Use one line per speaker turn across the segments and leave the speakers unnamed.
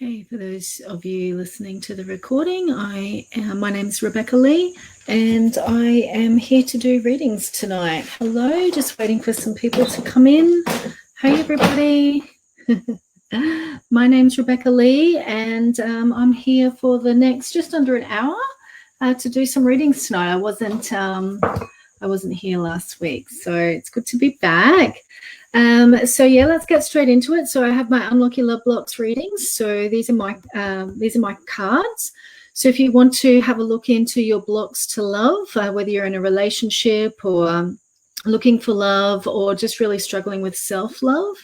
Okay, for those of you listening to the recording, my name is Rebecca Lee, and I am here to do readings tonight. Hello, just waiting for some people to come in. Hey, everybody. My name's Rebecca Lee, and I'm here for the next just under an hour to do some readings tonight. I wasn't here last week, so it's good to be back. So yeah, let's get straight into it. So I have my Unlock Your Love Blocks readings. So these are my cards. So if you want to have a look into your blocks to love, whether you're in a relationship or looking for love or just really struggling with self-love,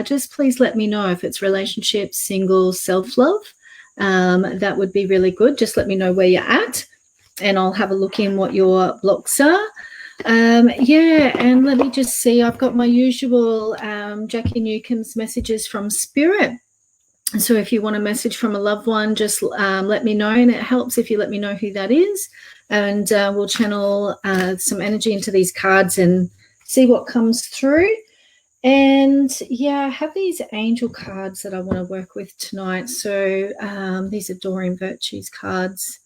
just please let me know if it's relationship, single, self-love. That would be really good. Just let me know where you're at and I'll have a look in what your blocks are. Yeah, and let me just see, I've got my usual Jackie Newcomb's messages from Spirit. So if you want a message from a loved one, just let me know, and it helps if you let me know who that is, and we'll channel some energy into these cards and see what comes through. And yeah, I have these angel cards that I want to work with tonight. So these are Doreen Virtue's cards.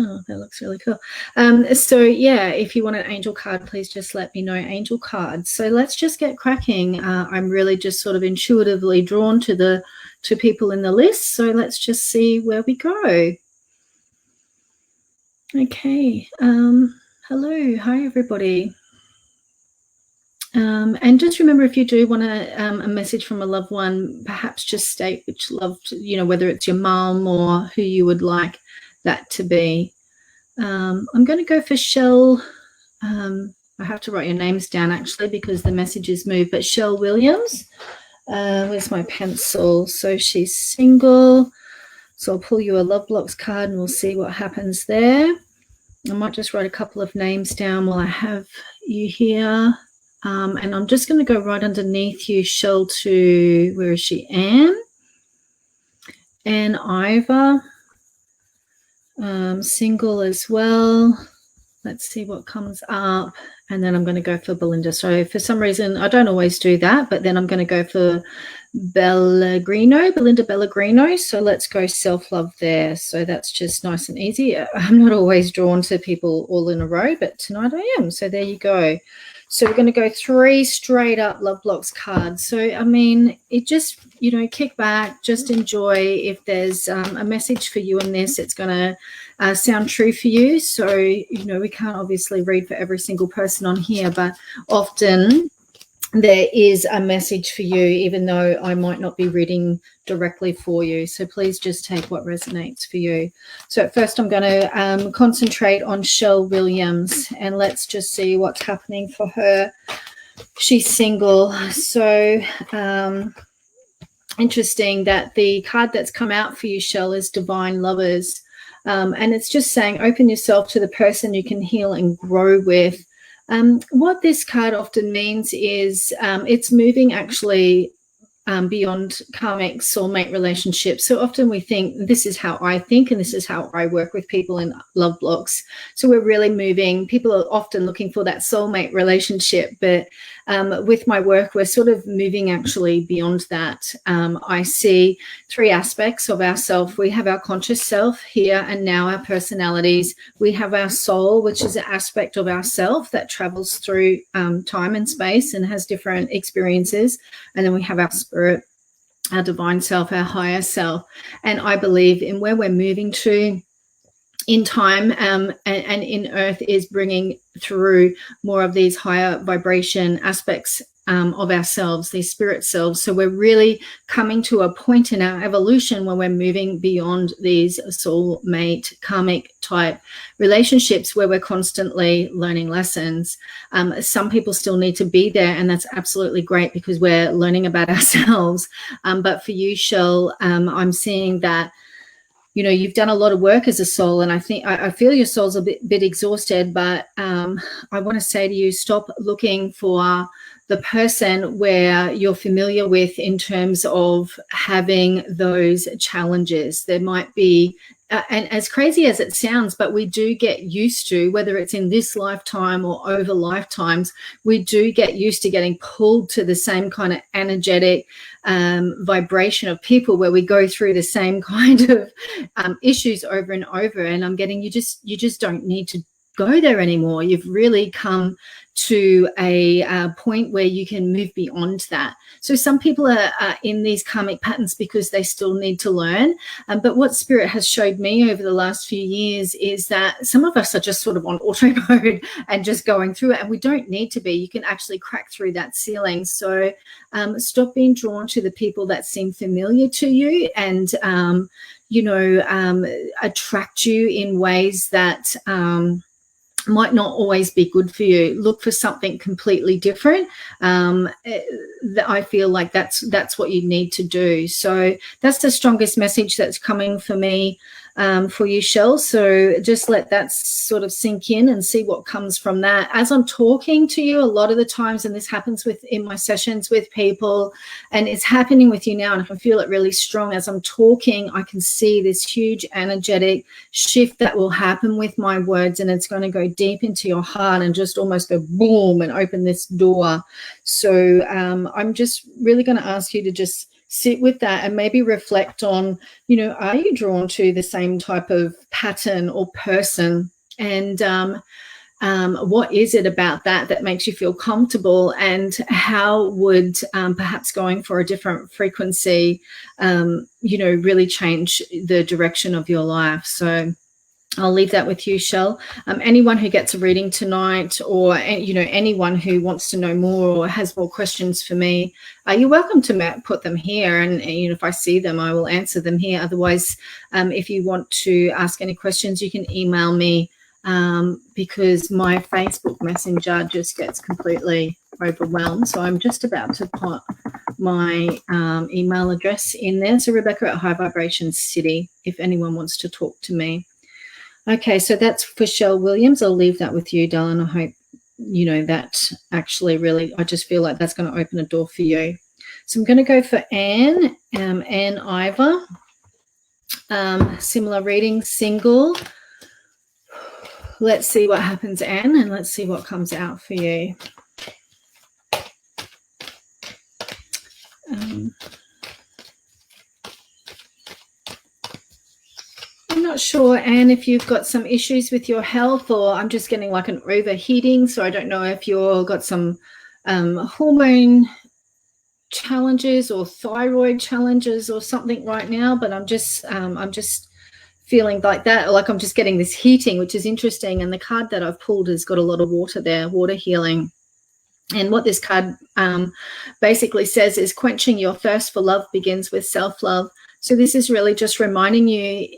Oh, that looks really cool. So yeah, if you want an angel card, please just let me know. Angel cards. So let's just get cracking. I'm really just sort of intuitively drawn to people in the list. So let's just see where we go. Okay. Hello. Hi, everybody. And just remember, if you do want a message from a loved one, perhaps just state which loved, whether it's your mum or who you would like that to be. I'm going to go for Shell. I have to write your names down actually because the messages move, but Shell Williams. Where's my pencil? So she's single. So I'll pull you a Love Blocks card and we'll see what happens there. I might just write a couple of names down while I have you here. And I'm just going to go right underneath you, Shell, to, where is she? Anne and Ivor. Single as well. Let's see what comes up. And then I'm going to go for Belinda. So for some reason, I don't always do that, but then I'm going to go for Belinda Pellegrino. So let's go self-love there. So that's just nice and easy. I'm not always drawn to people all in a row, but tonight I am. So there you go. So we're going to go 3 straight up Love Blocks cards. So, I mean, it just, kick back, just enjoy. If there's a message for you in this, it's going to sound true for you. So, we can't obviously read for every single person on here, but often there is a message for you, even though I might not be reading directly for you. So please just take what resonates for you. So at first I'm going to concentrate on Shell Williams, and let's just see what's happening for her. She's single. So interesting that the card that's come out for you, Shell, is Divine Lovers. And it's just saying open yourself to the person you can heal and grow with. What this card often means is it's moving actually beyond karmic soulmate relationships. So often we think, this is how I think and this is how I work with people in love blocks. So we're really moving. People are often looking for that soulmate relationship, but with my work, we're sort of moving actually beyond that. I see 3 aspects of ourself. We have our conscious self here and now, our personalities. We have our soul, which is an aspect of ourself that travels through time and space and has different experiences. And then we have our spirit, our divine self, our higher self. And I believe in where we're moving to in time and in earth is bringing through more of these higher vibration aspects of ourselves, these spirit selves. So we're really coming to a point in our evolution when we're moving beyond these soulmate karmic type relationships where we're constantly learning lessons. Some people still need to be there, and that's absolutely great because we're learning about ourselves. But for you, Shell, I'm seeing that you've done a lot of work as a soul, and I feel your soul's a bit exhausted, but I want to say to you, stop looking for the person where you're familiar with in terms of having those challenges. There might be and as crazy as it sounds, but we do get used to, whether it's in this lifetime or over lifetimes, we do get used to getting pulled to the same kind of energetic vibration of people, where we go through the same kind of issues over and over. And I'm getting, you just don't need to go there anymore. You've really come to a point where you can move beyond that. So some people are in these karmic patterns because they still need to learn. But what Spirit has showed me over the last few years is that some of us are just sort of on auto mode and just going through it, and we don't need to be. You can actually crack through that ceiling. So stop being drawn to the people that seem familiar to you and, attract you in ways that might not always be good for you. Look for something completely different. I feel like that's what you need to do. So that's the strongest message that's coming for me for you, Shell. So just let that sort of sink in and see what comes from that. As I'm talking to you, a lot of the times, and this happens in my sessions with people, and it's happening with you now, and I can feel it really strong. As I'm talking, I can see this huge energetic shift that will happen with my words, and it's going to go deep into your heart and just almost go boom and open this door. So I'm just really going to ask you to just sit with that and maybe reflect on, are you drawn to the same type of pattern or person? And what is it about that makes you feel comfortable? And how would perhaps going for a different frequency, really change the direction of your life? So I'll leave that with you, Shell. Anyone who gets a reading tonight, or anyone who wants to know more or has more questions for me, you're welcome to put them here, and if I see them, I will answer them here. Otherwise, if you want to ask any questions, you can email me, because my Facebook Messenger just gets completely overwhelmed. So I'm just about to put my email address in there. So Rebecca at High Vibration City, if anyone wants to talk to me. Okay, so that's for Shell Williams. I'll leave that with you, darling. I hope, that actually really, I just feel like that's going to open a door for you. So I'm going to go for Anne, Anne Ivor. Similar reading, single. Let's see what happens, Anne, and let's see what comes out for you. I'm not sure, Anne, if you've got some issues with your health, or I'm just getting like an overheating. So I don't know if you've got some hormone challenges or thyroid challenges or something right now, but I'm just feeling like that, like I'm just getting this heating, which is interesting. And the card that I've pulled has got a lot of water there, water healing. And what this card basically says is quenching your thirst for love begins with self-love. So this is really just reminding you,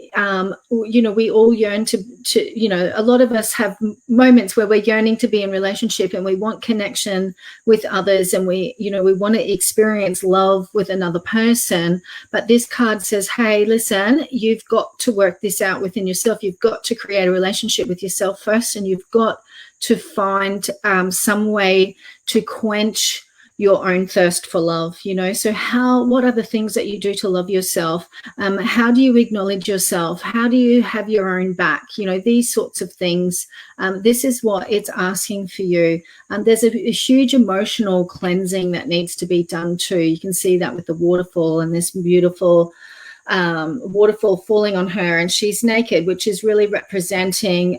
we all yearn to, a lot of us have moments where we're yearning to be in relationship, and we want connection with others, and we want to experience love with another person. But this card says, hey, listen, you've got to work this out within yourself. You've got to create a relationship with yourself first, and you've got to find some way to quench your own thirst for love. So what are the things that you do to love yourself? How do you acknowledge yourself? How do you have your own back? These sorts of things. This is what it's asking for you. There's a huge emotional cleansing that needs to be done too. You can see that with the waterfall and this beautiful waterfall falling on her, and she's naked, which is really representing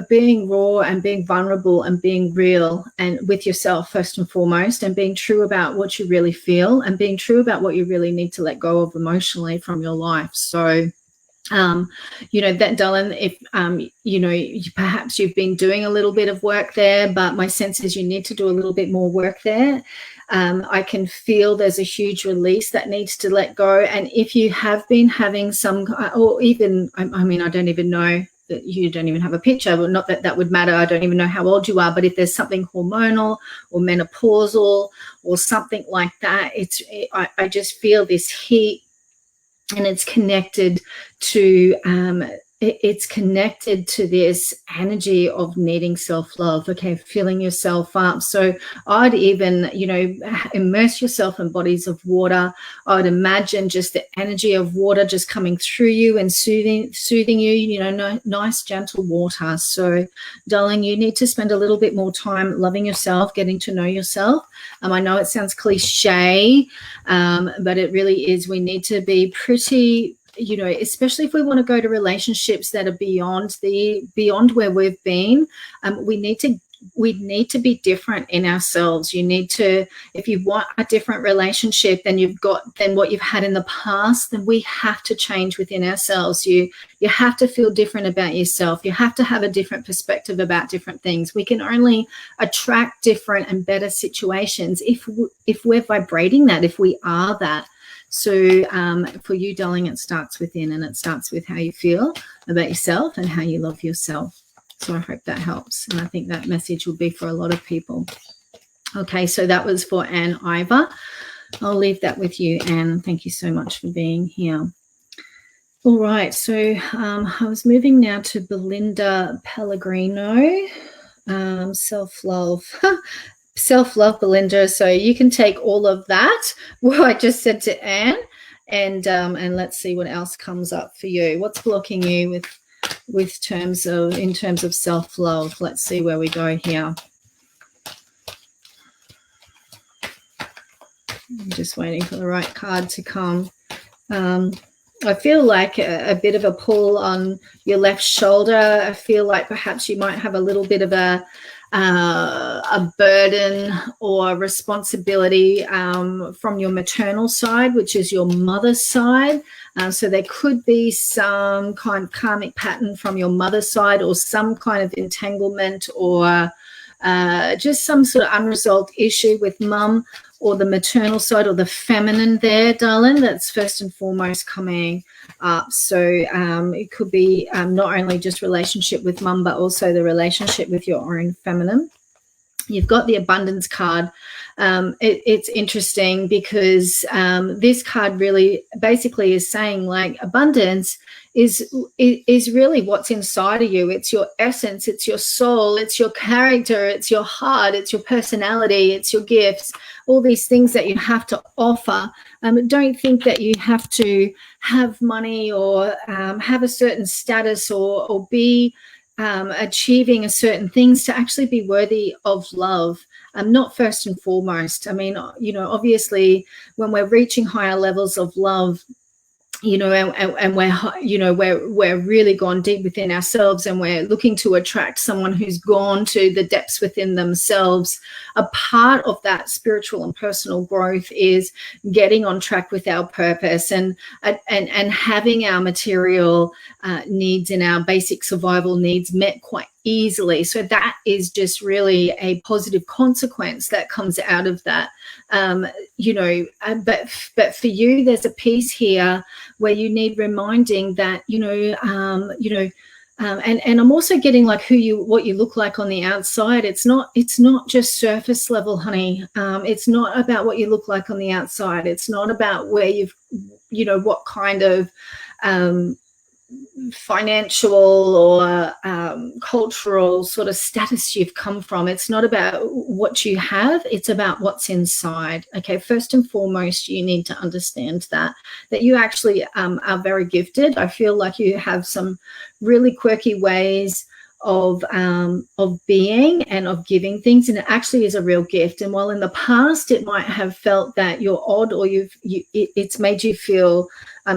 being raw and being vulnerable and being real and with yourself first and foremost, and being true about what you really feel, and being true about what you really need to let go of emotionally from your life. So, that, darling, if, perhaps you've been doing a little bit of work there, but my sense is you need to do a little bit more work there. I can feel there's a huge release that needs to let go. And if you have been having some, or even, I don't even know, that you don't even have a picture, but not that that would matter. I don't even know how old you are, but if there's something hormonal or menopausal or something like that, I just feel this heat, and it's connected to it's connected to this energy of needing self-love, okay, filling yourself up. So I'd even, immerse yourself in bodies of water. I would imagine just the energy of water just coming through you and soothing you, nice, gentle water. So, darling, you need to spend a little bit more time loving yourself, getting to know yourself. I know it sounds cliche, but it really is. We need to be pretty, especially if we want to go to relationships that are beyond where we've been. We need to be different in ourselves. You need to, if you want a different relationship than what you've had in the past, then we have to change within ourselves. You have to feel different about yourself. You have to have a different perspective about different things. We can only attract different and better situations if we're vibrating that, if we are that. So for you, darling, it starts within, and it starts with how you feel about yourself and how you love yourself. So I hope that helps. And I think that message will be for a lot of people. Okay, so that was for Anne Ivor. I'll leave that with you, Anne. Thank you so much for being here. All right, so I was moving now to Belinda Pellegrino, self-love. Self-love, Belinda. So you can take all of that, what I just said to Anne, and let's see what else comes up for you. What's blocking you in terms of self-love? Let's see where we go here. I'm just waiting for the right card to come. I feel like a bit of a pull on your left shoulder. I feel like perhaps you might have a little bit of a burden or responsibility from your maternal side, which is your mother's side. So there could be some kind of karmic pattern from your mother's side, or some kind of entanglement, or just some sort of unresolved issue with mum, or the maternal side, or the feminine there, darling. That's first and foremost coming up. So it could be not only just relationship with mum, but also the relationship with your own feminine. You've got the abundance card. It's interesting because this card really basically is saying, like, abundance is really what's inside of you. It's your essence, it's your soul, it's your character, it's your heart, it's your personality, it's your gifts, all these things that you have to offer. Don't think that you have to have money or have a certain status or be achieving a certain things to actually be worthy of love. Not first and foremost. I mean, obviously when we're reaching higher levels of love, and we're really gone deep within ourselves, and we're looking to attract someone who's gone to the depths within themselves. A part of that spiritual and personal growth is getting on track with our purpose and having our material needs and our basic survival needs met quite easily. So that is just really a positive consequence that comes out of that. But for you, there's a piece here where you need reminding that, and I'm also getting like what you look like on the outside. It's not just surface level, honey. It's not about what you look like on the outside. It's not about where what kind of financial or cultural sort of status you've come from. It's not about what you have, it's about what's inside. Okay, first and foremost, you need to understand that you actually are very gifted. I feel like you have some really quirky ways of being and of giving things, and it actually is a real gift. And while in the past it might have felt that you're odd, or it's made you feel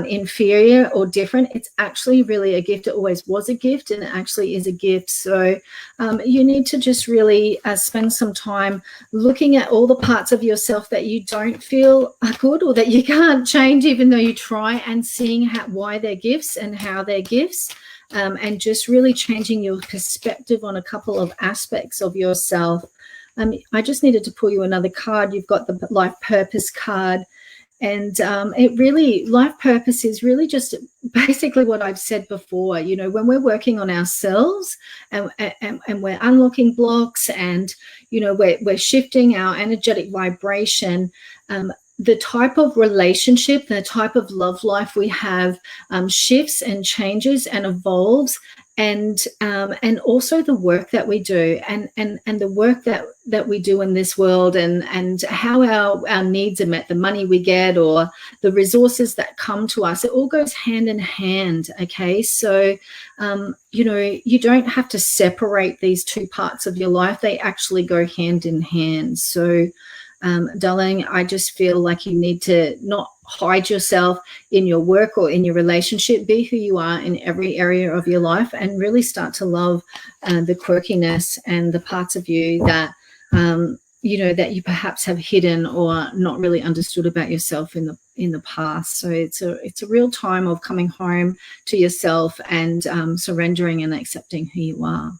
inferior or different, it's actually really a gift. It always was a gift, and it actually is a gift. So you need to just really spend some time looking at all the parts of yourself that you don't feel are good, or that you can't change even though you try, and seeing why they're gifts and how they're gifts. And just really changing your perspective on a couple of aspects of yourself. I just needed to pull you another card. You've got the life purpose card. And life purpose is really just basically what I've said before. When we're working on ourselves and we're unlocking blocks, and, we're shifting our energetic vibration, the type of relationship, the type of love life we have shifts and changes and evolves, and also the work that we do, and the work that we do in this world, and how our needs are met, the money we get or the resources that come to us, it all goes hand in hand. Okay, so you don't have to separate these two parts of your life. They actually go hand in hand. So darling, I just feel like you need to not hide yourself in your work or in your relationship. Be who you are in every area of your life, and really start to love the quirkiness and the parts of you that that you perhaps have hidden or not really understood about yourself in the past. So it's a real time of coming home to yourself and surrendering and accepting who you are.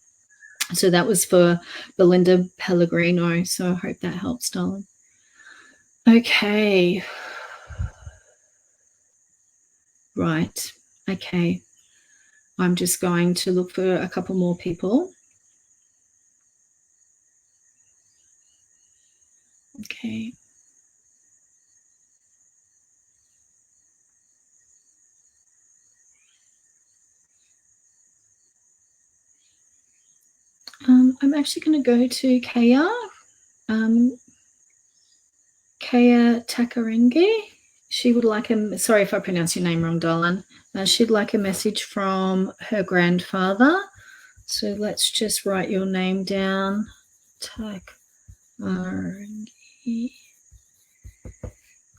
So that was for Belinda Pellegrino. So I hope that helps, darling. Okay. Right. Okay. I'm just going to look for a couple more people. Okay. I'm actually going to go to Kaya. Kaya Takarengi. She would like sorry if I pronounce your name wrong, darling. She'd like a message from her grandfather. So let's just write your name down. Takarengi.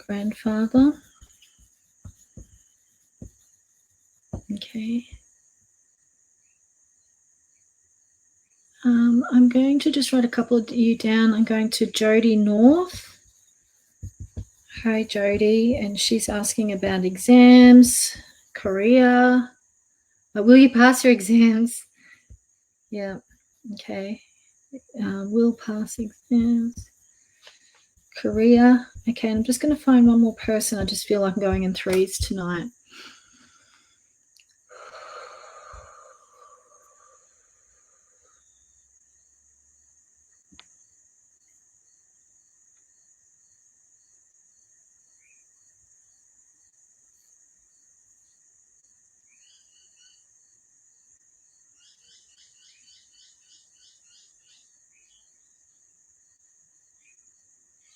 Grandfather. Okay. I'm going to just write a couple of you down. I'm going to Jody North. Hi, Jody. And she's asking about exams, career. Will you pass your exams? Yeah. Okay. Will pass exams. Career. Okay. I'm just going to find one more person. I just feel like I'm going in threes tonight.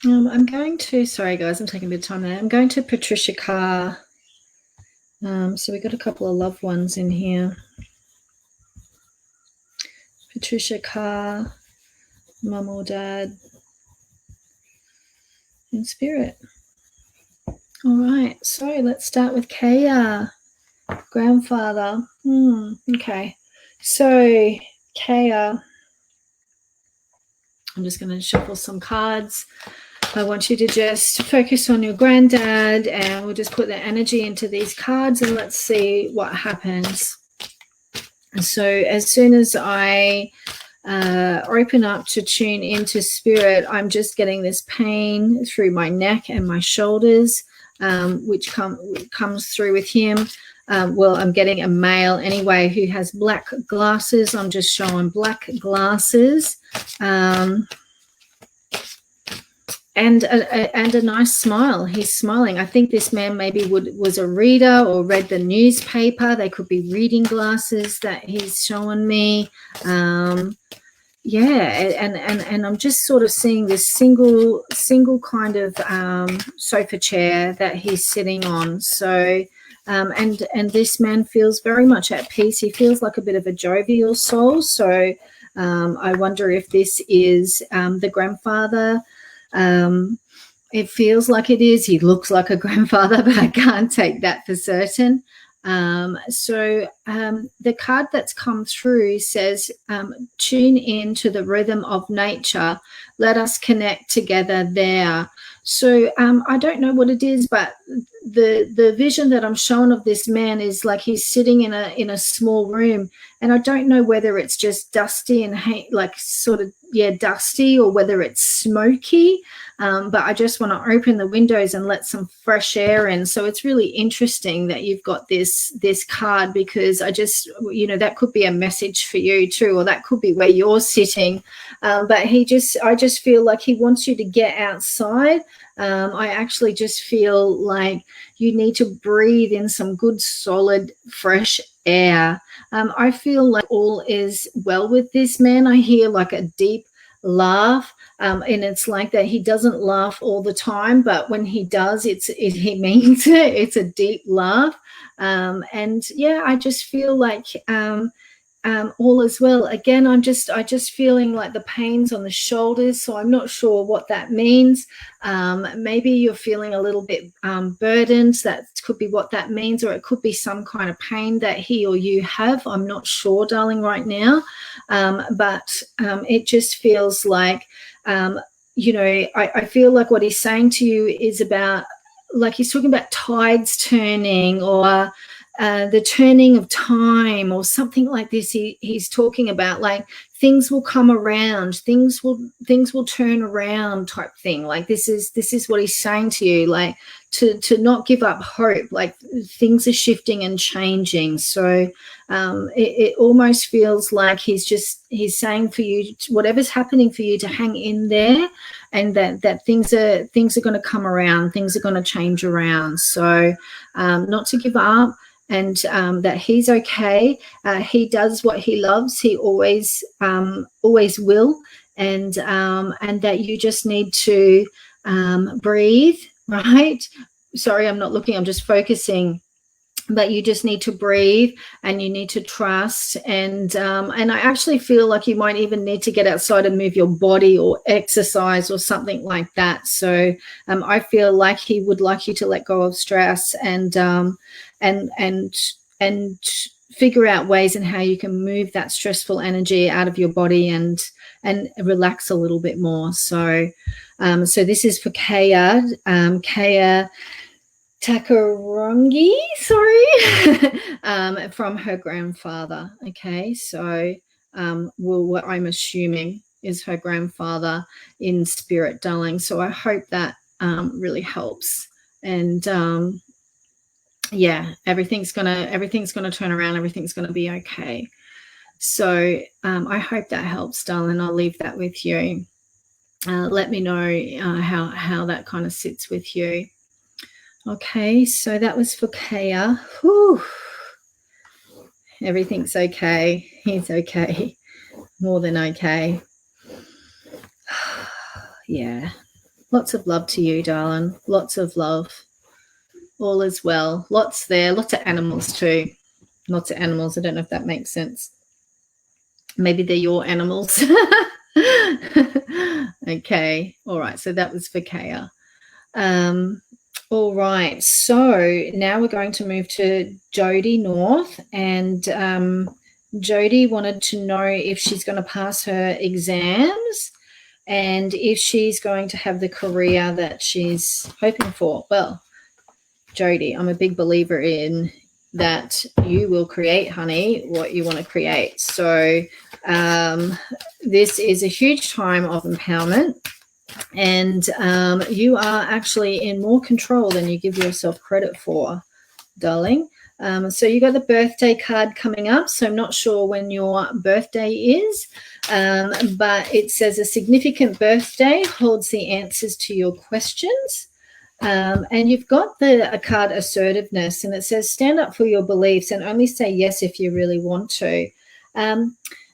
I'm going to, sorry guys, I'm taking a bit of time there. I'm going to Patricia Carr. So we got a couple of loved ones in here. Patricia Carr, mum or dad, in spirit. All right, so let's start with Kaya, grandfather. Okay, so Kaya, I'm just going to shuffle some cards. I want you to just focus on your granddad, and we'll just put the energy into these cards and let's see what happens. So as soon as I open up to tune into spirit, I'm just getting this pain through my neck and my shoulders, which comes through with him. Well, I'm getting a male anyway who has black glasses. I'm just showing black glasses. And a nice smile. He's smiling. I think this man maybe was a reader or read the newspaper. They could be reading glasses that he's showing me. Yeah, and I'm just sort of seeing this single kind of sofa chair that he's sitting on. So, and this man feels very much at peace. He feels like a bit of a jovial soul. So, I wonder if this is the grandfather. It feels like it is. He looks like a grandfather, but I can't take that for certain. So the card that's come through says, tune in to the rhythm of nature. Let us connect together there. So I don't know what it is, but the vision that I'm shown of this man is like he's sitting in a small room, and I don't know whether it's just dusty and like sort of dusty, or whether it's smoky. But I just want to open the windows and let some fresh air in. So it's really interesting that you've got this card, because I just, that could be a message for you too, or that could be where you're sitting. But I just feel like he wants you to get outside I actually just feel like you need to breathe in some good, solid, fresh air. I feel like all is well with this man. I hear like a deep laugh. And it's like that he doesn't laugh all the time, but when he does, he means it. It's a deep laugh. And yeah, I just feel like all is well. Again, I just feeling like the pains on the shoulders, so I'm not sure what that means. Maybe you're feeling a little bit burdened. That could be what that means, or it could be some kind of pain that he or you have. I'm not sure, darling, right now. But it just feels like, I feel like what he's saying to you is about, like he's talking about tides turning, or the turning of time, or something like this. He's talking about like things will come around, things will turn around type thing. Like this is what he's saying to you, like to not give up hope. Like things are shifting and changing. So it almost feels like he's saying for you, whatever's happening for you, to hang in there, and that things are going to come around, things are going to change around. So not to give up. And that he's okay. He does what he loves. He always will. And that you just need to breathe, right? Sorry, I'm not looking. I'm just focusing. But you just need to breathe, and you need to trust. And I actually feel like you might even need to get outside and move your body, or exercise, or something like that. So I feel like he would like you to let go of stress, and figure out ways in how you can move that stressful energy out of your body and relax a little bit more. So this is for Kaya. Kaya Takarongi, sorry, from her grandfather. Okay, so what I'm assuming is her grandfather in spirit, darling. So I hope that really helps. And yeah, everything's gonna turn around. Everything's gonna be okay. So I hope that helps, darling. I'll leave that with you. Let me know how that kind of sits with you. Okay, so that was for Kaya. Whew. Everything's okay. He's okay. More than okay. Yeah. Lots of love to you, darling. Lots of love. All is well. Lots there. Lots of animals too. Lots of animals. I don't know if that makes sense. Maybe they're your animals. Okay. All right. So that was for Kaya. All right. So now we're going to move to Jody North. And Jody wanted to know if she's going to pass her exams and if she's going to have the career that she's hoping for. Well, Jody, I'm a big believer in that you will create, honey, what you want to create. So this is a huge time of empowerment, and you are actually in more control than you give yourself credit for, darling. So you got the birthday card coming up. So I'm not sure when your birthday is, but it says a significant birthday holds the answers to your questions. And you've got a card assertiveness, and it says stand up for your beliefs and only say yes if you really want to.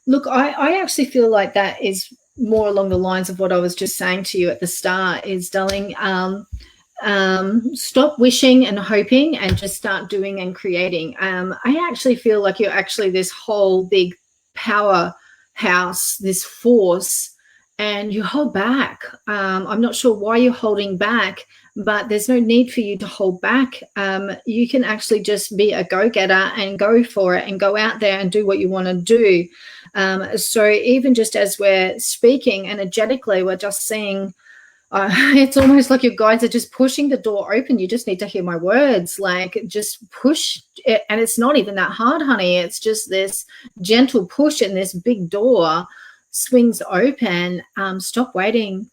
Look, I actually feel like that is more along the lines of what I was just saying to you at the start is, darling, stop wishing and hoping and just start doing and creating. I actually feel like you're actually this whole big powerhouse, this force, and you hold back. I'm not sure why you're holding back, but there's no need for you to hold back. You can actually just be a go-getter and go for it and go out there and do what you want to do. So even just as we're speaking energetically, we're just seeing, it's almost like your guides are just pushing the door open. You just need to hear my words, like just push it. And it's not even that hard, honey. It's just this gentle push and this big door swings open. Stop waiting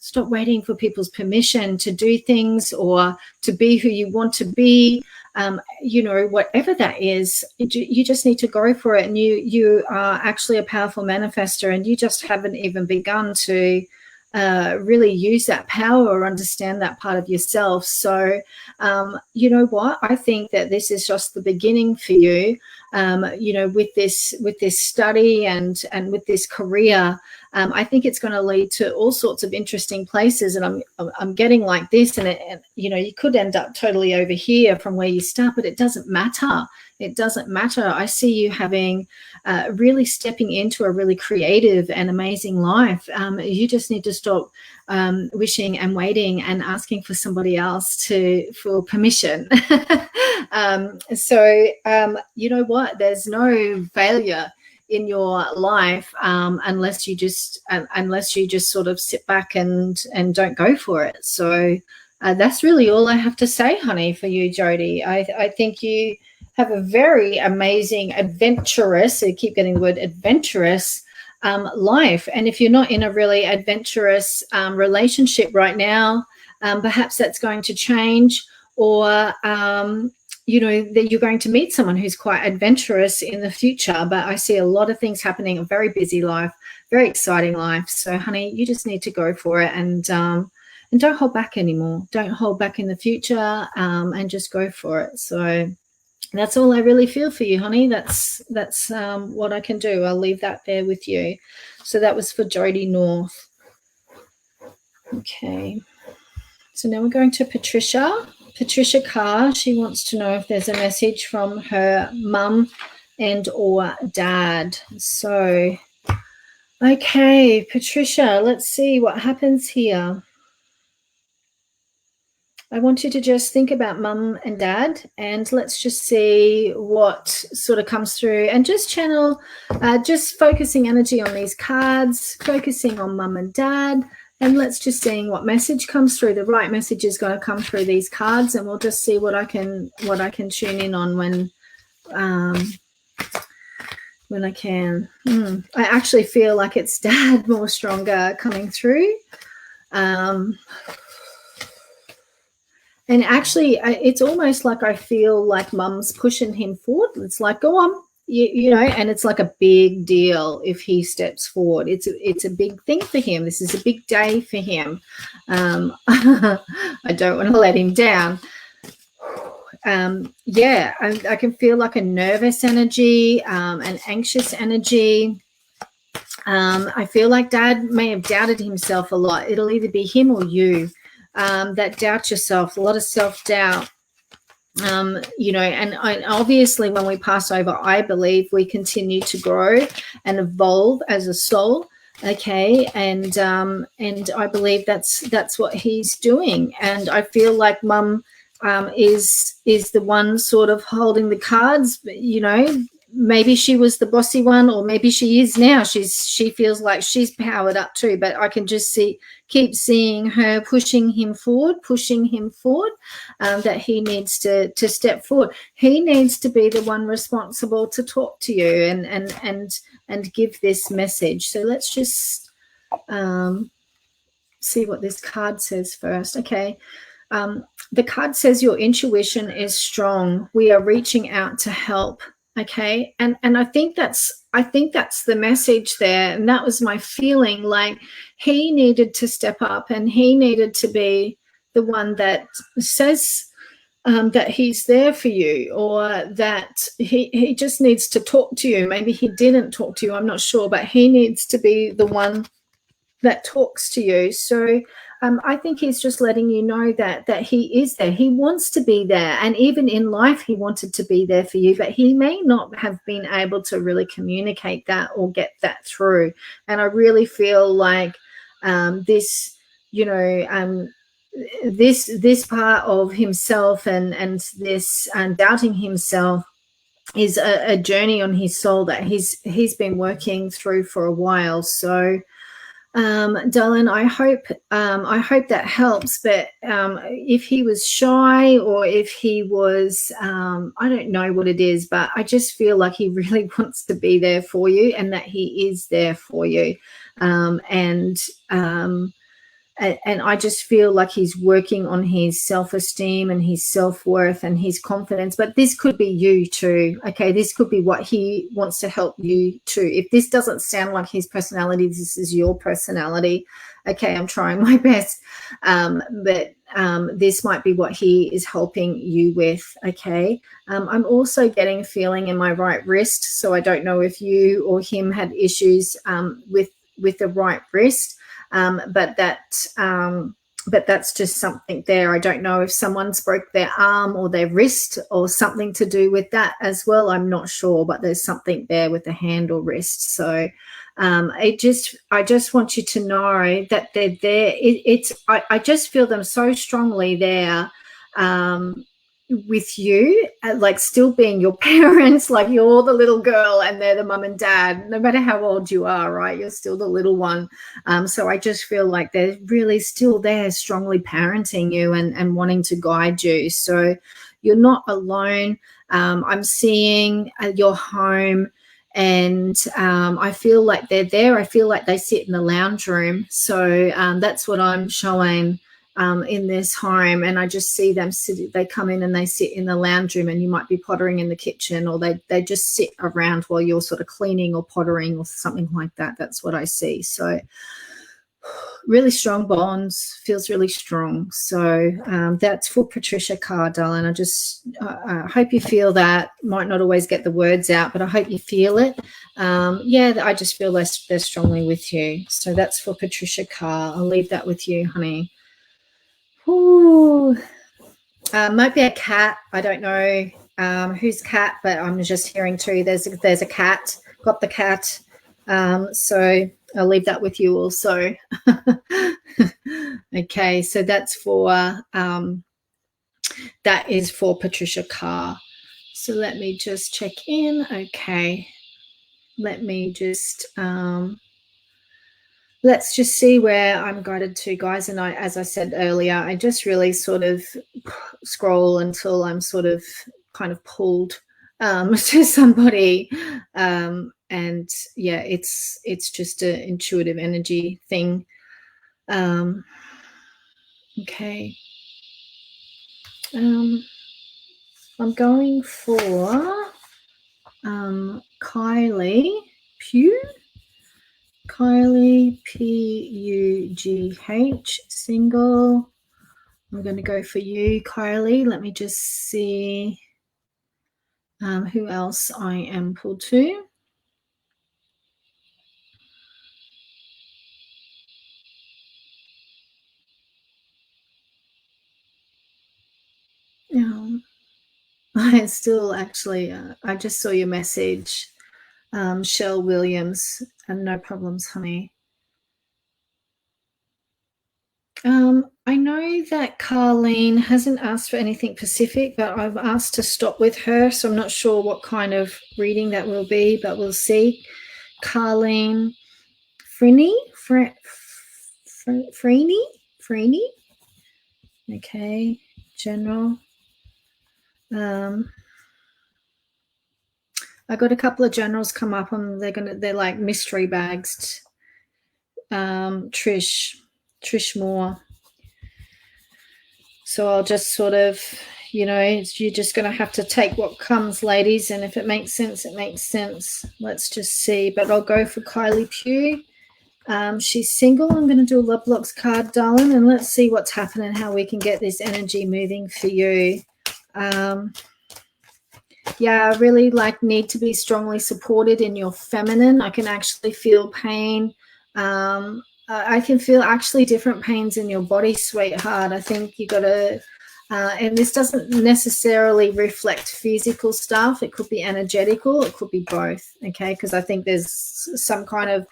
for people's permission to do things or to be who you want to be. Whatever that is, you just need to go for it. And you are actually a powerful manifester, and you just haven't even begun to really use that power or understand that part of yourself. So, you know what? I think that this is just the beginning for you. You know, with this study and with this career, I think it's going to lead to all sorts of interesting places. And I'm getting like this, and you know, you could end up totally over here from where you start, but it doesn't matter. It doesn't matter. I see you having really stepping into a really creative and amazing life. You just need to stop wishing and waiting and asking for somebody else for permission. So you know what? There's no failure in your life unless you just sort of sit back and don't go for it. So that's really all I have to say, honey, for you, Jody. I think you have a very amazing, adventurous, I keep getting the word adventurous, life. And if you're not in a really adventurous relationship right now, perhaps that's going to change, or you know, that you're going to meet someone who's quite adventurous in the future. But I see a lot of things happening, a very busy life, very exciting life. So, honey, you just need to go for it, and don't hold back anymore. Don't hold back in the future, and just go for it. So that's all I really feel for you, honey. That's what I can do. I'll leave that there with you. So that was for Jody North. Okay. So now we're going to Patricia. Patricia Carr, she wants to know if there's a message from her mum and or dad. So, okay, Patricia, let's see what happens here. I want you to just think about mum and dad, and let's just see what sort of comes through, and just channel, just focusing energy on these cards, focusing on mum and dad. And let's just see what message comes through. The right message is going to come through these cards, and we'll just see what I can tune in on when I can. I actually feel like it's dad more stronger coming through. And actually, it's almost like I feel like mum's pushing him forward. It's like, go on. You know, and it's like a big deal if he steps forward. It's a big thing for him. This is a big day for him. I don't want to let him down. Yeah, I can feel like a nervous energy, an anxious energy. I feel like dad may have doubted himself a lot. It'll either be him or you that doubt yourself, a lot of self-doubt. You know, and obviously when we pass over, I believe we continue to grow and evolve as a soul. Okay, and I believe that's what he's doing, and I feel like mum is the one sort of holding the cards. You know, maybe she was the bossy one, or maybe she is now. She feels like she's powered up too, but I can just keep seeing her pushing him forward, that he needs to step forward. He needs to be the one responsible to talk to you and give this message. So let's just see what this card says first. Okay. The card says your intuition is strong. We are reaching out to help. Okay. And I think that's the message there. And that was my feeling, like he needed to step up, and he needed to be the one that says that he's there for you, or that he just needs to talk to you. Maybe he didn't talk to you, I'm not sure, but he needs to be the one that talks to you. So I think he's just letting you know that he is there. He wants to be there. And even in life, he wanted to be there for you, but he may not have been able to really communicate that or get that through. And I really feel like this, you know, this part of himself and this doubting himself is a journey on his soul that he's been working through for a while. So darling, I hope that helps. But if he was shy, or if he was, I don't know what it is, but I just feel like he really wants to be there for you, and that he is there for you. And and I just feel like he's working on his self-esteem and his self-worth and his confidence. But this could be you too, okay? This could be what he wants to help you too. If this doesn't sound like his personality, this is your personality. Okay, I'm trying my best, but this might be what he is helping you with, okay? I'm also getting a feeling in my right wrist, so I don't know if you or him had issues with the right wrist. But that's just something there. I don't know if someone's broke their arm or their wrist or something to do with that as well. I'm not sure, but there's something there with the hand or wrist. So I just want you to know that they're there. I just feel them so strongly there. With you, like still being your parents, like you're the little girl and they're the mum and dad, no matter how old you are, right? You're still the little one. So I just feel like they're really still there, strongly parenting you and wanting to guide you. So you're not alone. I'm seeing your home, and I feel like they're there. I feel like they sit in the lounge room. So that's what I'm showing in this home, and I just see them sit. They come in and they sit in the lounge room, and you might be pottering in the kitchen, or they just sit around while you're sort of cleaning or pottering or something like that. That's what I see. So really strong bonds, feels really strong. So that's for Patricia Carr, darling. I hope you feel that. Might not always get the words out, but I hope you feel it. Yeah, I just feel they're strongly with you. So that's for Patricia Carr. I'll leave that with you, honey. Ooh. Might be a cat. I don't know whose cat, but I'm just hearing too. There's a cat. Got the cat. So I'll leave that with you also. Okay, so that's for that is for Patricia Carr. So let me just check in. Okay, let me just let's just see where I'm guided to, guys. And as I said earlier, I just really sort of scroll until I'm sort of kind of pulled to somebody. And yeah, it's just an intuitive energy thing. Okay. I'm going for Kylie Pugh. Kylie, P-U-G-H, single. I'm going to go for you, Kylie. Let me just see who else I am pulled to. I still actually, I just saw your message, Shell Williams, and no problems, honey. I know that Carlene hasn't asked for anything specific, but I've asked to stop with her, so I'm not sure what kind of reading that will be, but we'll see. Carlene Freeney? Freeney? Okay, general. I got a couple of generals come up, and they're like mystery bags. Trish Moore. So I'll just sort of, you're just going to have to take what comes, ladies, and if it makes sense, it makes sense. Let's just see. But I'll go for Kylie Pugh. She's single. I'm going to do a Love Blocks card, darling, and let's see what's happening, how we can get this energy moving for you. Yeah, I really need to be strongly supported in your feminine. I can actually feel pain. I can feel actually different pains in your body, sweetheart. I think you got to, and this doesn't necessarily reflect physical stuff. It could be energetical. It could be both, okay? Because I think there's some kind of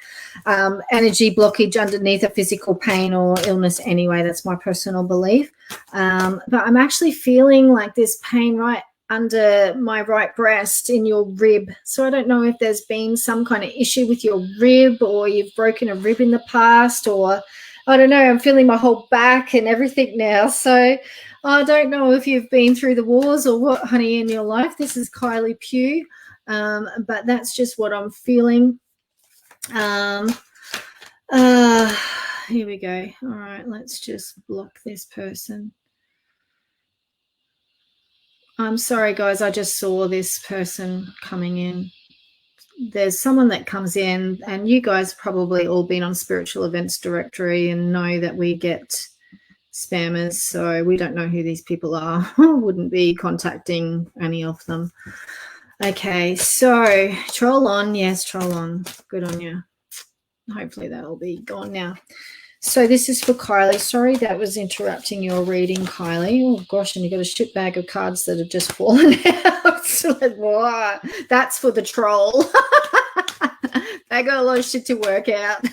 energy blockage underneath a physical pain or illness anyway. That's my personal belief. But I'm actually feeling like this pain right under my right breast in your rib. So I don't know if there's been some kind of issue with your rib, or you've broken a rib in the past, or I don't know, I'm feeling my whole back and everything now. So I don't know if you've been through the wars or what, honey, in your life. This is Kylie Pugh, but that's just what I'm feeling. Here we go. All right, let's just block this person. I'm sorry, guys. I just saw this person coming in. There's someone that comes in, and you guys probably all been on Spiritual Events Directory and know that we get spammers, so we don't know who these people are. Wouldn't be contacting any of them. Okay, so troll on. Yes, troll on. Good on you. Hopefully that'll be gone now. So this is for Kylie. Sorry that was interrupting your reading, Kylie. Oh, gosh, and you got a shit bag of cards that have just fallen out. So like, what? That's for the troll. I got a lot of shit to work out.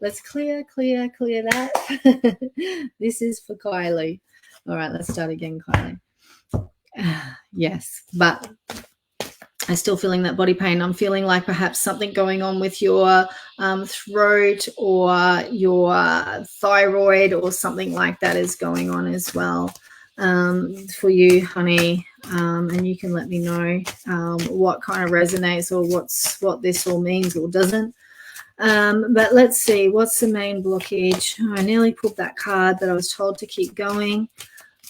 Let's clear that. This is for Kylie. All right, let's start again, Kylie. Yes, but I'm still feeling that body pain. I'm feeling like perhaps something going on with your throat or your thyroid or something like that is going on as well for you, honey. And you can let me know what kind of resonates or what this all means or doesn't. But let's see, what's the main blockage? Oh, I nearly pulled that card, but I was told to keep going.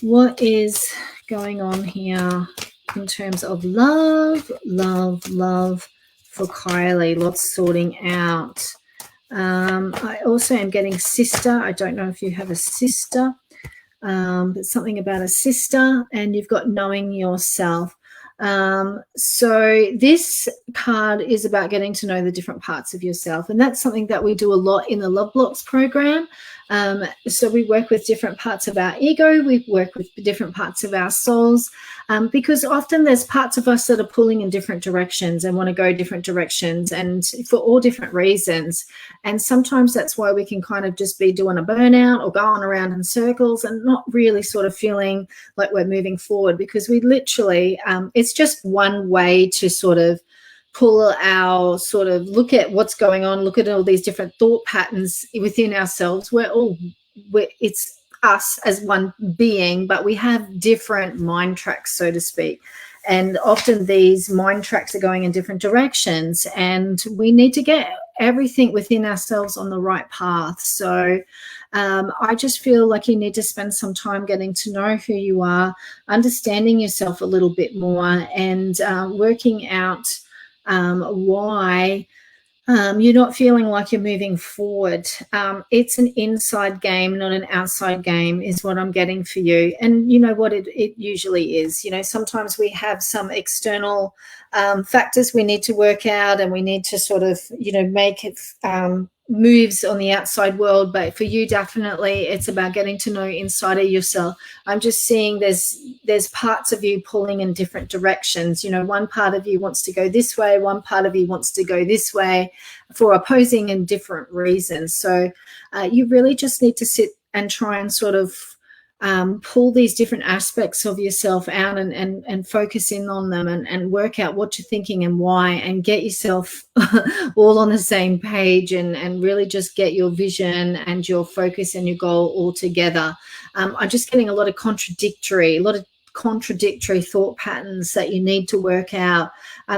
What is going on here in terms of love for Kylie? Lots sorting out. I also am getting sister. I don't know if you have a sister, but something about a sister, and you've got knowing yourself. So this card is about getting to know the different parts of yourself, and that's something that we do a lot in the Love Blocks program. So we work with different parts of our ego, we work with different parts of our souls, because often there's parts of us that are pulling in different directions and want to go different directions, and for all different reasons. And sometimes that's why we can kind of just be doing a burnout or going around in circles and not really sort of feeling like we're moving forward, because we literally, it's just one way to sort of pull our sort of look at what's going on, look at all these different thought patterns within ourselves. It's us as one being, but we have different mind tracks, so to speak. And often these mind tracks are going in different directions, and we need to get everything within ourselves on the right path. So I just feel like you need to spend some time getting to know who you are, understanding yourself a little bit more, and working out why you're not feeling like you're moving forward. It's an inside game, not an outside game, is what I'm getting for you. And you know what it usually is. You know, sometimes we have some external factors we need to work out, and we need to sort of, you know, make it moves on the outside world. But for you, definitely it's about getting to know inside of yourself. I'm just seeing there's parts of you pulling in different directions. You know, one part of you wants to go this way, one part of you wants to go this way, for opposing and different reasons. So you really just need to sit and try and sort of pull these different aspects of yourself out and focus in on them, and work out what you're thinking and why, and get yourself all on the same page, and really just get your vision and your focus and your goal all together. I'm just getting a lot of contradictory thought patterns that you need to work out.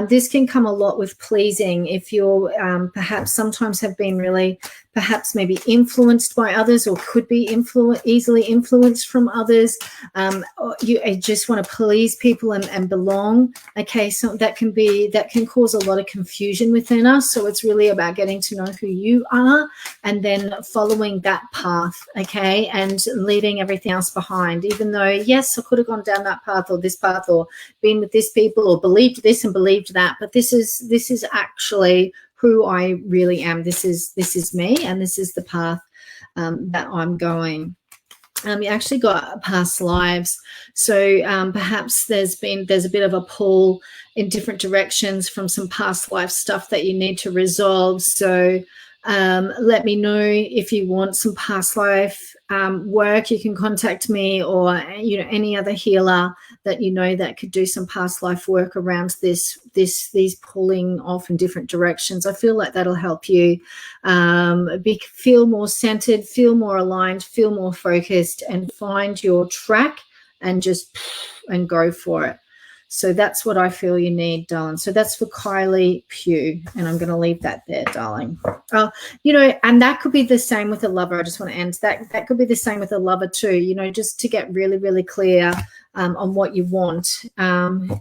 This can come a lot with pleasing. If you're perhaps sometimes have been really perhaps maybe influenced by others, or could be easily influenced from others, you just want to please people and belong. Okay, so that can cause a lot of confusion within us. So it's really about getting to know who you are, and then following that path, okay, and leaving everything else behind. Even though, yes, I could have gone down that path or this path, or been with this people, or believed this and believed that, but this is actually who I really am. This is me, and this is the path that I'm going. You actually got past lives, so perhaps there's a bit of a pull in different directions from some past life stuff that you need to resolve. So let me know if you want some past life work. You can contact me, or you know, any other healer that you know that could do some past life work around these pulling off in different directions. I feel like that'll help you feel more centered, feel more aligned, feel more focused, and find your track and go for it. So that's what I feel you need, darling. So that's for Kylie Pugh, and I'm going to leave that there, darling. And that could be the same with a lover. I just want to end that could be the same with a lover too, just to get really, really clear on what you want, and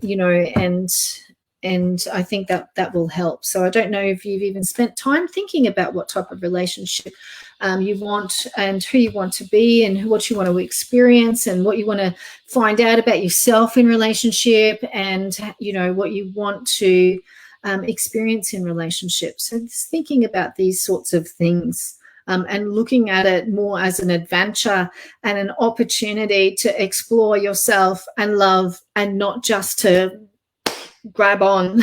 I think that will help. So I don't know if you've even spent time thinking about what type of relationship you want and who you want to be and what you want to experience and what you want to find out about yourself in relationship and, what you want to experience in relationships. So just thinking about these sorts of things and looking at it more as an adventure and an opportunity to explore yourself and love, and not just to grab on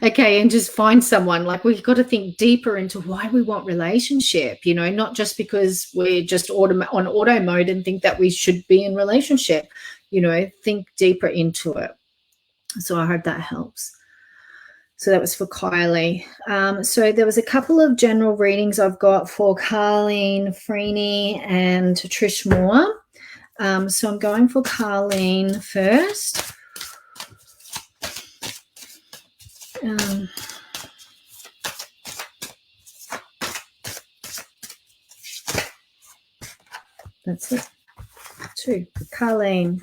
okay, and just find someone. Like, we've got to think deeper into why we want relationship, not just because we're just on auto mode and think that we should be in relationship. Think deeper into it. So I hope that helps. So that was for Kylie. So there was a couple of general readings I've got for Carleen Freeney and Trish Moore. So I'm going for Carleen first. That's it. 2. Carleen.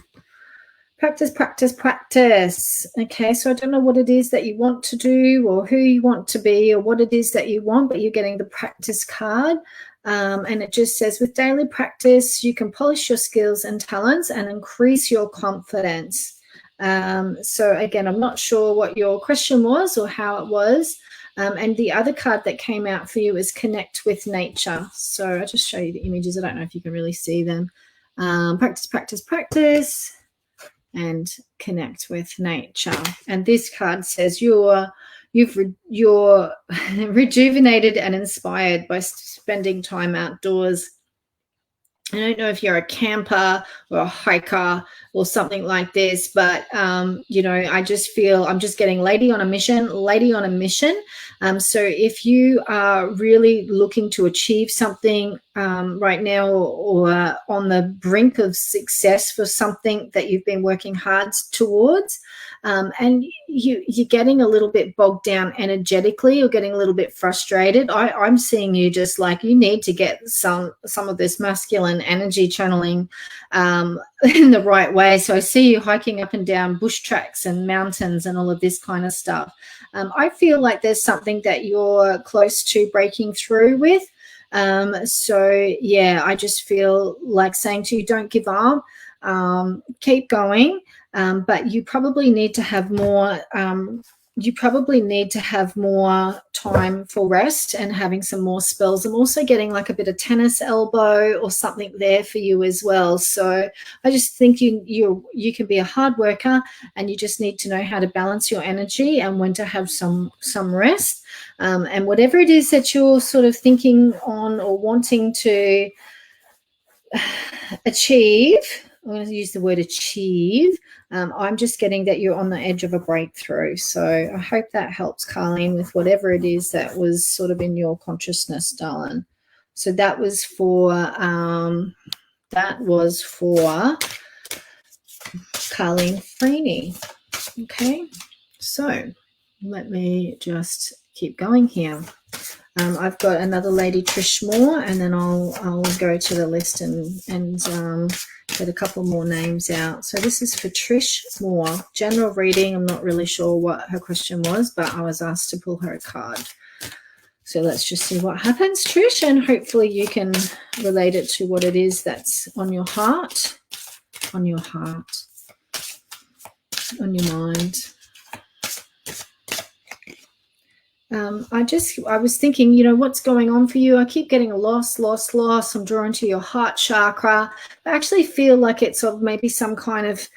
Practice, practice, practice. Okay, so I don't know what it is that you want to do or who you want to be or what it is that you want, but you're getting the practice card. And it just says, with daily practice, you can polish your skills and talents and increase your confidence. So again, I'm not sure what your question was or how it was. And the other card that came out for you is connect with nature. So I'll just show you the images. I don't know if you can really see them. Practice, practice, practice, and connect with nature. And this card says you're rejuvenated and inspired by spending time outdoors. I don't know if you're a camper or a hiker or something like this, but, I just feel I'm just getting lady on a mission. So if you are really looking to achieve something right now or on the brink of success for something that you've been working hard towards, and you're getting a little bit bogged down energetically or getting a little bit frustrated, I'm seeing you just like you need to get some of this masculine energy channeling in the right way. So I see you hiking up and down bush tracks and mountains and all of this kind of stuff. I feel like there's something that you're close to breaking through with. So yeah, I just feel like saying to you, don't give up, keep going. But you probably need to have more. You probably need to have more time for rest and having some more spells. I'm also getting like a bit of tennis elbow or something there for you as well. So I just think you can be a hard worker, and you just need to know how to balance your energy and when to have some rest. And whatever it is that you're sort of thinking on or wanting to achieve, I'm going to use the word achieve. I'm just getting that you're on the edge of a breakthrough. So I hope that helps, Carleen, with whatever it is that was sort of in your consciousness, darling. So that was for Carleen Freeney. Okay, so let me just keep going here. I've got another lady, Trish Moore, and then I'll go to the list and get a couple more names out. So this is for Trish Moore. General reading. I'm not really sure what her question was, but I was asked to pull her a card. So let's just see what happens, Trish, and hopefully you can relate it to what it is that's on your heart, on your mind. I was thinking, what's going on for you? I keep getting a loss. I'm drawn to your heart chakra. I actually feel like it's of maybe some kind of,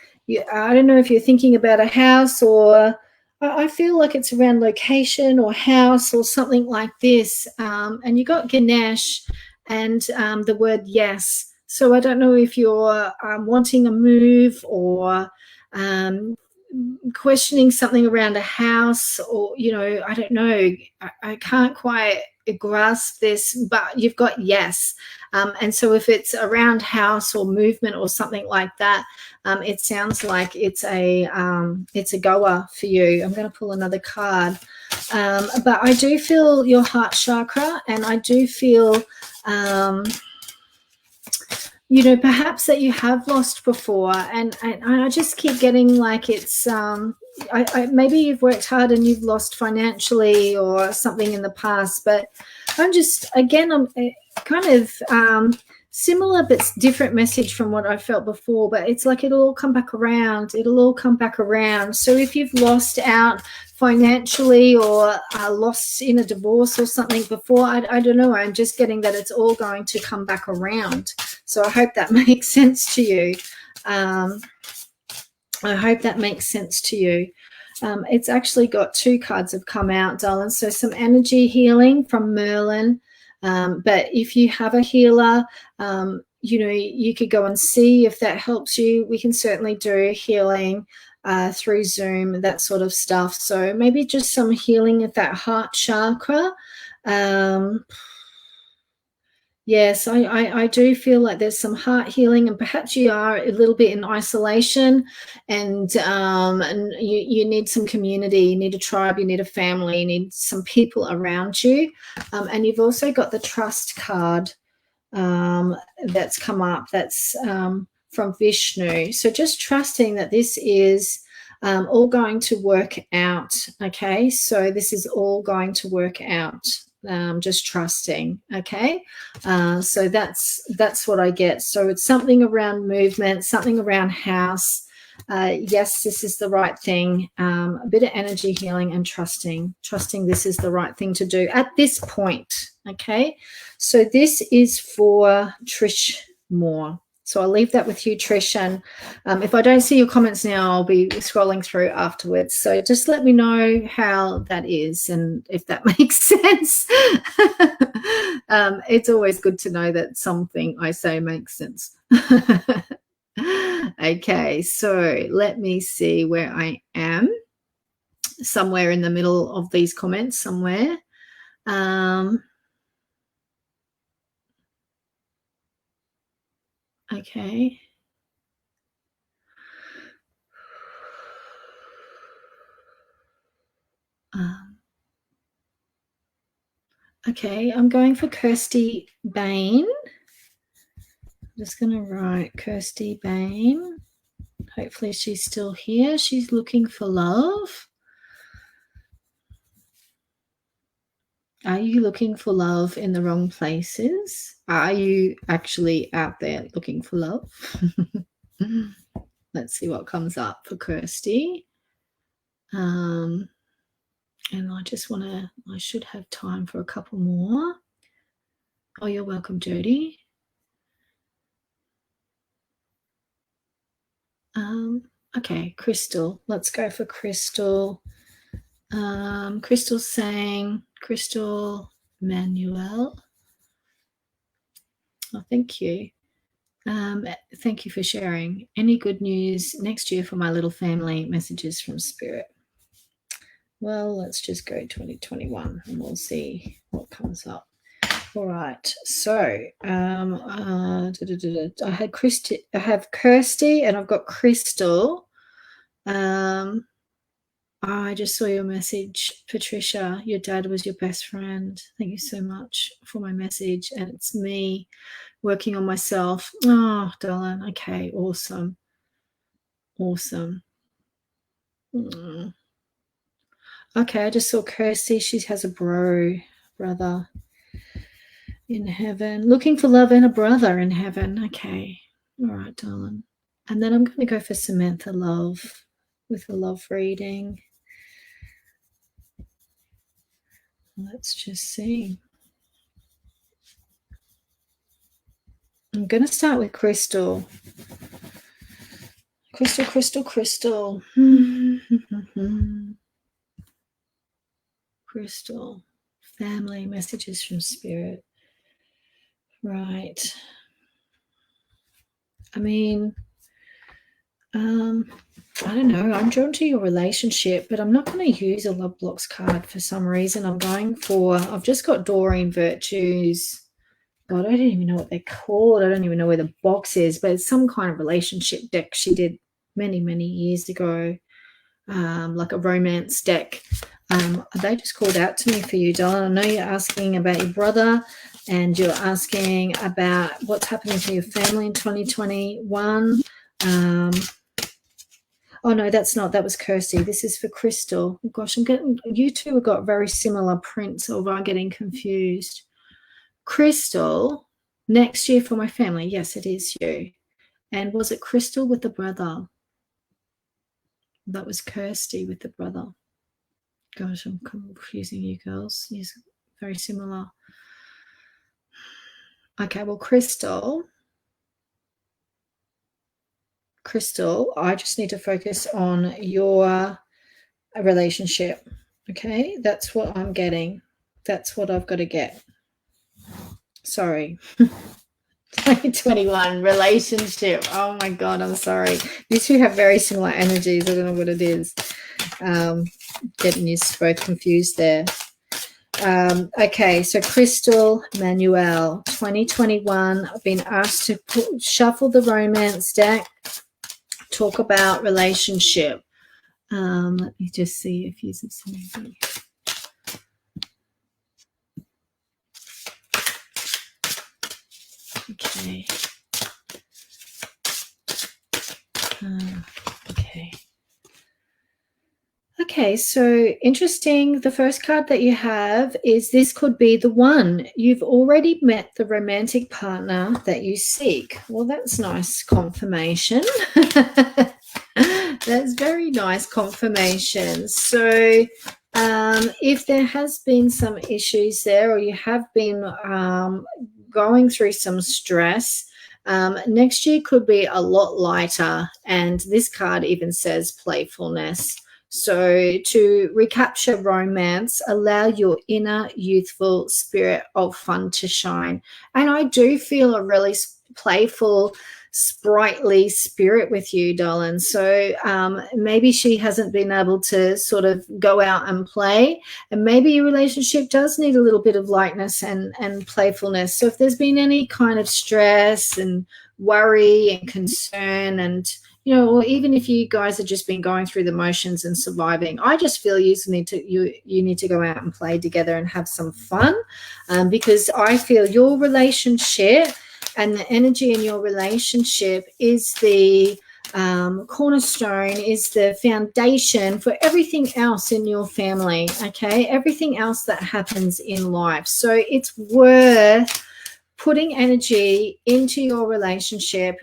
I don't know if you're thinking about a house, or I feel like it's around location or house or something like this. And you got Ganesh and the word yes. So I don't know if you're wanting a move or questioning something around a house, or I don't know. I can't quite grasp this, but you've got yes. And so if it's around house or movement or something like that, it sounds like it's a goer for you. I'm going to pull another card. But I do feel your heart chakra, and I do feel, perhaps that you have lost before. And I just keep getting like it's, maybe you've worked hard and you've lost financially or something in the past. But I'm kind of similar but different message from what I felt before. But it's like it'll all come back around. It'll all come back around. So if you've lost out financially or lost in a divorce or something before, I don't know. I'm just getting that it's all going to come back around. So I hope that makes sense to you. I hope that makes sense to you. It's actually got two cards have come out, darling. So some energy healing from Merlin. But if you have a healer, you could go and see if that helps you. We can certainly do healing through Zoom, that sort of stuff. So maybe just some healing of that heart chakra. Yes, I do feel like there's some heart healing, and perhaps you are a little bit in isolation, and you need some community, you need a tribe, you need a family, you need some people around you. And you've also got the trust card that's come up. That's from Vishnu. So just trusting that this is all going to work out. Okay, so this is all going to work out. Just trusting. Okay, so that's what I get. So it's something around movement, something around house. Yes, this is the right thing. A bit of energy healing and trusting this is the right thing to do at this point. Okay, so this is for Trish Moore. So I'll leave that with you, Trish. And if I don't see your comments now, I'll be scrolling through afterwards. So just let me know how that is and if that makes sense. It's always good to know that something I say makes sense. Okay, so let me see where I am. Somewhere in the middle of these comments, somewhere. Okay. Okay, I'm going for Kirsty Bain. I'm just going to write Kirsty Bain. Hopefully she's still here. She's looking for love. Are you looking for love in the wrong places? Are you actually out there looking for love? Let's see what comes up for Kirsty. And I should have time for a couple more. Oh, you're welcome, Jody. Okay, Crystal. Let's go for Crystal. Crystal's saying, Crystal Manuel. Oh, thank you. Thank you for sharing. Any good news next year for my little family? Messages from Spirit. Well, let's just go 2021 and we'll see what comes up. All right. So I have Kirsty and I've got Crystal. I just saw your message, Patricia. Your dad was your best friend. Thank you so much for my message. And it's me working on myself. Oh, darling. Okay, awesome. Awesome. Okay, I just saw Kirsty. She has a brother in heaven. Looking for love and a brother in heaven. Okay. All right, darling. And then I'm going to go for Samantha Love with a love reading. Let's just see. I'm going to start with Crystal. Crystal. Crystal. Family messages from Spirit. Right. I mean, I don't know, I'm drawn to your relationship, but I'm not going to use a love blocks card for some reason. I've just got Doreen Virtues. God, I don't even know what they're called. I don't even know where the box is, but it's some kind of relationship deck she did many, many years ago, like a romance deck. They just called out to me for you, darling. I know you're asking about your brother and you're asking about what's happening to your family in 2021. Oh, no, that's not. That was Kirsty. This is for Crystal. Oh, gosh, you two have got very similar prints, or I'm getting confused. Crystal, next year for my family. Yes, it is you. And was it Crystal with the brother? That was Kirsty with the brother. Gosh, I'm confusing you girls. Yes, very similar. Okay, well, Crystal, I just need to focus on your relationship. Okay, that's what I'm getting. That's what I've got to get. Sorry. 2021 relationship. Oh my God, I'm sorry. These two have very similar energies. I don't know what it is. Getting you both confused there. Okay, so Crystal Manuel, 2021. I've been asked to shuffle the romance deck, talk about relationship. Let me just see if he's something. Okay. Okay. Okay, so interesting. The first card that you have is this could be the one. You've already met the romantic partner that you seek. Well, that's nice confirmation. That's very nice confirmation. So if there has been some issues there, or you have been going through some stress, next year could be a lot lighter. And this card even says playfulness. So to recapture romance, allow your inner youthful spirit of fun to shine. And I do feel a really playful, sprightly spirit with you, darling. So maybe she hasn't been able to sort of go out and play, and maybe your relationship does need a little bit of lightness and playfulness. So if there's been any kind of stress and worry and concern, and or even if you guys have just been going through the motions and surviving, I just feel you need to go out and play together and have some fun, because I feel your relationship and the energy in your relationship is the cornerstone, is the foundation for everything else in your family, okay? Everything else that happens in life. So it's worth putting energy into your relationship.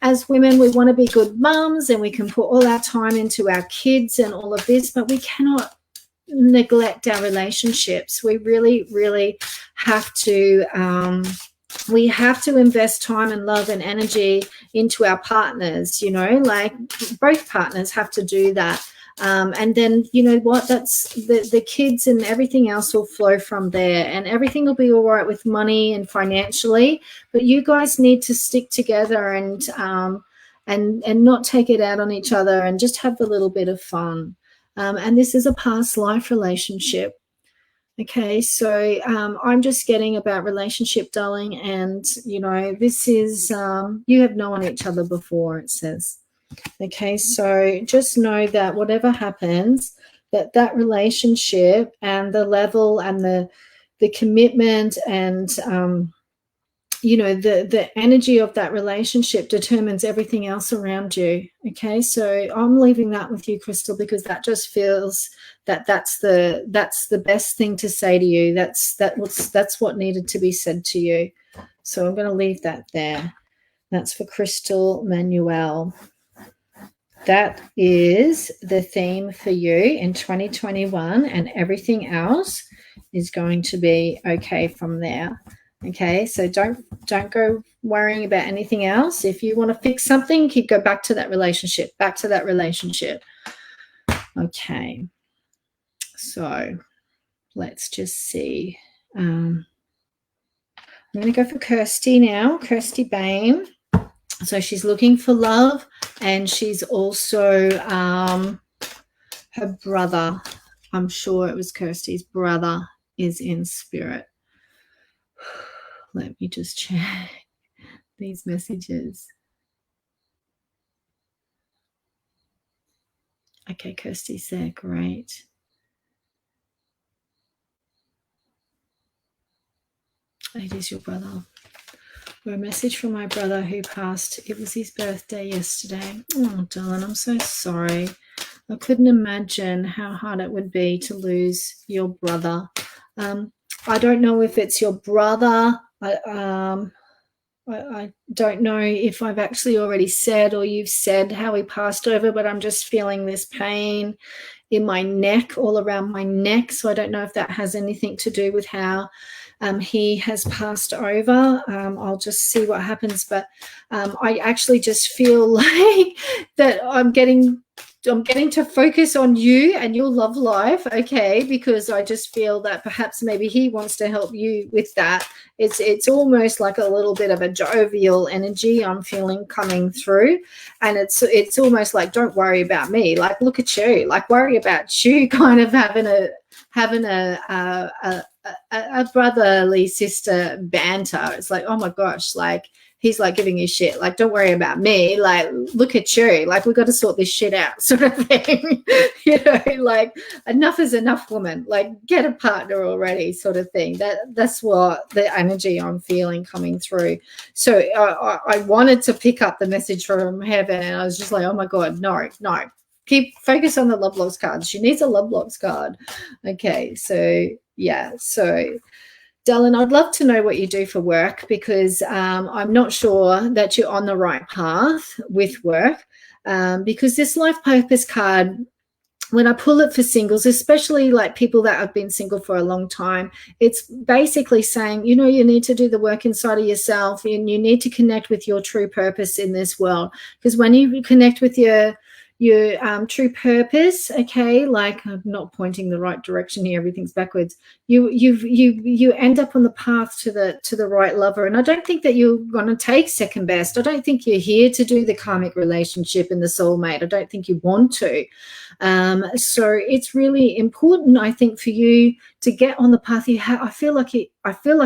As women, we want to be good mums and we can put all our time into our kids and all of this, but we cannot neglect our relationships. We really, really have to invest time and love and energy into our partners, like both partners have to do that. And then, that's the kids and everything else will flow from there, and everything will be all right with money and financially. But you guys need to stick together and not take it out on each other, and just have a little bit of fun. And this is a past life relationship. Okay, so I'm just getting about relationship, darling, and this is you have known each other before, it says. Okay, so just know that whatever happens, that relationship and the level and the commitment and the energy of that relationship determines everything else around you. Okay, so I'm leaving that with you, Crystal, because that just feels that's the best thing to say to you. That's what needed to be said to you. So I'm going to leave that there. That's for Crystal Manuel. That is the theme for you in 2021, and everything else is going to be okay from there. Okay, so don't go worrying about anything else. If you want to fix something, you go back to that relationship, Okay, so let's just see. I'm going to go for Kirsty now, Kirsty Bain. So she's looking for love, and she's also her brother, I'm sure it was Kirsty's brother, is in spirit. Let me just check these messages. Okay, Kirsty's there. Great. It is your brother. Or a message from my brother who passed. It was his birthday yesterday. Oh, darling, I'm so sorry. I couldn't imagine how hard it would be to lose your brother. I don't know if it's your brother. I don't know if I've actually already said or you've said how he passed over, but I'm just feeling this pain in my neck, all around my neck. So I don't know if that has anything to do with how he has passed over. I'll just see what happens. But I actually just feel like that I'm getting to focus on you and your love life, okay, because I just feel that perhaps maybe he wants to help you with that. It's almost like a little bit of a jovial energy I'm feeling coming through, and it's almost like, don't worry about me, like look at you, like worry about you, kind of having a brotherly sister banter. It's like, oh my gosh, like he's like giving you shit, like don't worry about me, like look at you, like we've got to sort this shit out, sort of thing. Like enough is enough, woman, like get a partner already, sort of thing. That's what the energy I'm feeling coming through. So I wanted to pick up the message from heaven, and I was just like, oh my god, no, keep focus on the love loves card. She needs a love loves card. Okay, so yeah, so Dylan, I'd love to know what you do for work, because I'm not sure that you're on the right path with work, because this life purpose card, when I pull it for singles, especially like people that have been single for a long time, it's basically saying, you need to do the work inside of yourself, and you need to connect with your true purpose in this world. Because when you connect with your true purpose, okay, like I'm not pointing the right direction here, everything's backwards, you end up on the path to the right lover. And I don't think that you're going to take second best. I don't think you're here to do the karmic relationship and the soulmate. I don't think you want to. So it's really important, I think, for you to get on the path. I feel like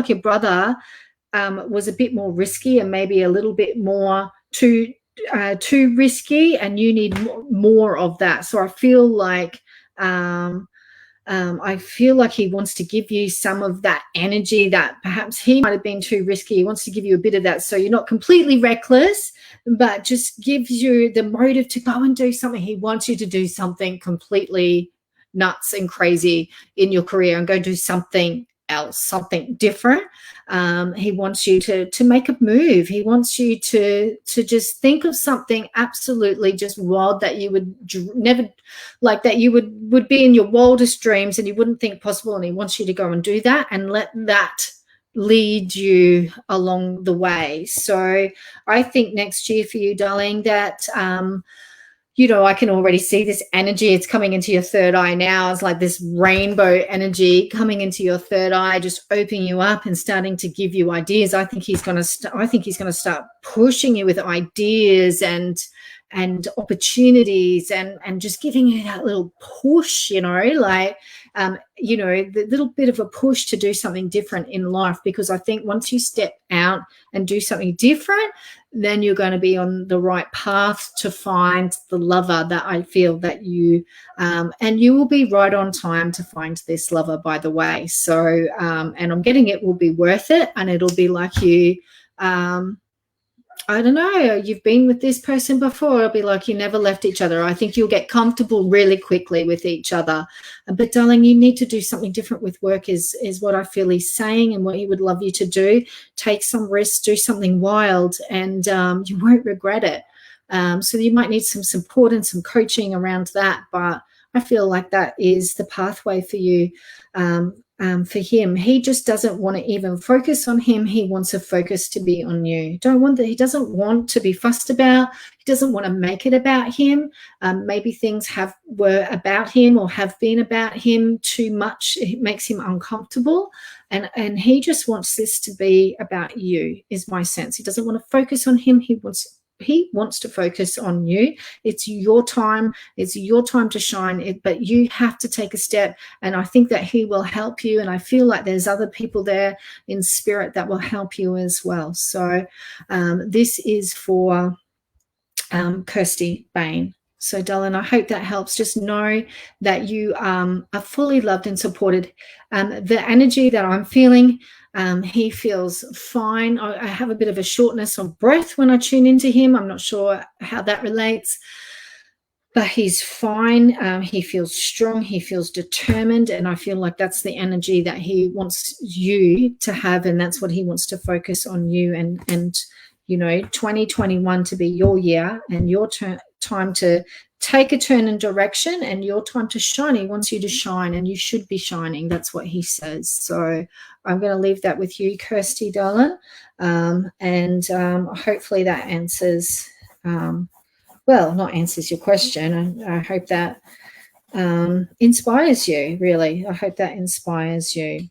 your brother was a bit more risky, and maybe a little bit more too risky, and you need more of that. So I feel like he wants to give you some of that energy that perhaps he might have been too risky. He wants to give you a bit of that, so you're not completely reckless, but just gives you the motive to go and do something. He wants you to do something completely nuts and crazy in your career and go do something else, something different. He wants you to make a move. He wants you to just think of something absolutely just wild that you would never, like that you would be in your wildest dreams and you wouldn't think possible. And he wants you to go and do that and let that lead you along the way. So I think next year for you, darling, that I can already see this energy. It's coming into your third eye now. It's like this rainbow energy coming into your third eye, just opening you up and starting to give you ideas. I think he's going to start pushing you with ideas and opportunities and just giving you that little push, the little bit of a push to do something different in life. Because I think once you step out and do something different, then you're going to be on the right path to find the lover that I feel that you, and you will be right on time to find this lover, by the way. So, and I'm getting it will be worth it, and it'll be like you, I don't know, you've been with this person before. It'll be like you never left each other. I think you'll get comfortable really quickly with each other. But, darling, you need to do something different with work is what I feel he's saying, and what he would love you to do. Take some risks, do something wild, and you won't regret it. So you might need some support and some coaching around that. But I feel like that is the pathway for you. For him, he just doesn't want to even focus on him. He wants a focus to be on you. He doesn't want to be fussed about. He doesn't want to make it about him. Maybe things were about him or have been about him too much. It makes him uncomfortable, and he just wants this to be about you, is my sense. He doesn't want to focus on him. He wants he wants to focus on you. It's your time. It's your time to shine, but you have to take a step. And I think that he will help you. And I feel like there's other people there in spirit that will help you as well. So this is for Kirsty Bain. So, darling, I hope that helps. Just know that you are fully loved and supported. The energy that I'm feeling, he feels fine. I have a bit of a shortness of breath when I tune into him. I'm not sure how that relates, but he's fine. He feels strong. He feels determined. And I feel like that's the energy that he wants you to have. And that's what he wants to focus on you. And you know, 2021 to be your year and your time to take a turn in direction and your time to shine. He wants you to shine, and you should be shining. That's what he says. So I'm going to leave that with you, Kirsty, darling. And hopefully that answers, well, not answers your question. I hope that inspires you, really. I hope that inspires you.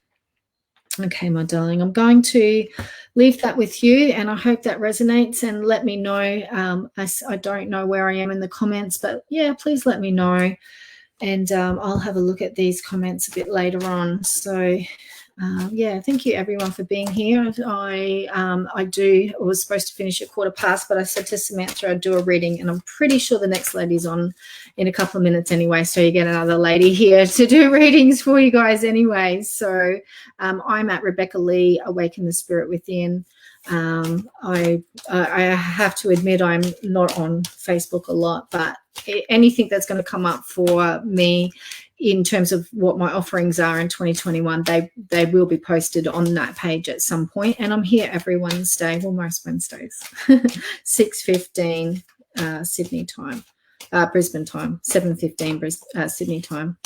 Okay, my darling, I'm going to leave that with you, and I hope that resonates, and let me know. I don't know where I am in the comments, but yeah, please let me know, and I'll have a look at these comments a bit later on. So yeah, thank you everyone for being here. I was supposed to finish at 1:15, but I said to Samantha I'd do a reading, and I'm pretty sure the next lady's on in a couple of minutes anyway, so you get another lady here to do readings for you guys anyway. So I'm at Rebecca Lee, Awaken the Spirit Within. I have to admit I'm not on Facebook a lot, but anything that's going to come up for me in terms of what my offerings are in 2021, they will be posted on that page at some point. And I'm here every Wednesday, well, most Wednesdays, 6:15 Sydney time, Brisbane time, 7:15 Sydney time.